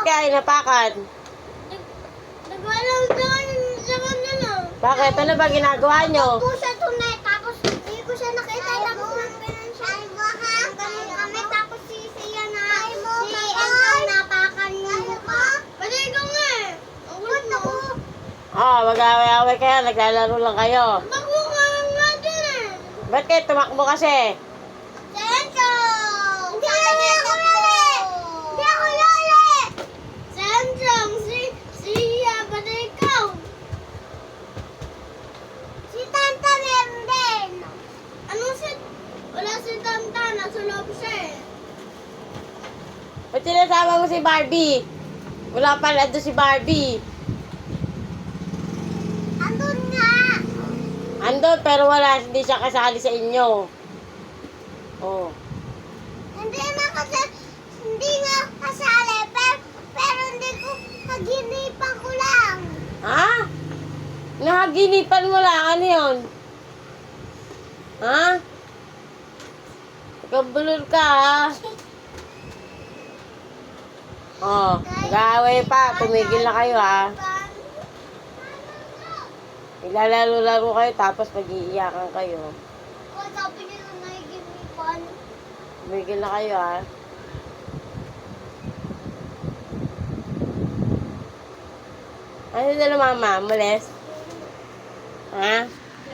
kaya inapakan? Nagwalang doon sa kanila. Bakit? Ano ba ginagawa nyo? Po siya tunay, tapos hindi ko siya nakita. Tapos nagbinan siya. Ganun kami, tapos si Sia na, si Enzo napakan yung mukha. Pwede ikaw nga eh. Ang gulat mo. Mag-away-away kayo. Naglalaro lang kayo. Tumakbo nga nga din eh. Ba't kayo tumakbo kasi? Si Enzo! Hindi ako lali! Hindi ako lali! Si Enzo, si Sia, pwede ikaw. Si Tanta meron din. Anong si... Wala si Tanta, nasa loob siya eh. Ba't sinasama mo si Barbie? Wala pala doon si Barbie. Andun nga. Andun, pero wala. Hindi siya kasali sa inyo. Oh. Hindi nga kasali, pero hindi ko, naginipan ko lang. Ha? Nahaginipan mo lang. Ano yun? Ha? Kabulol ka, ha? Nag-aaway pa. Tumigil na kayo, ha? Ilalaro-laro kayo, tapos mag-iiyakan kayo. O, sabi nila naginipan. Tumigil na kayo, ha? Ano na mama? Molest? Ha?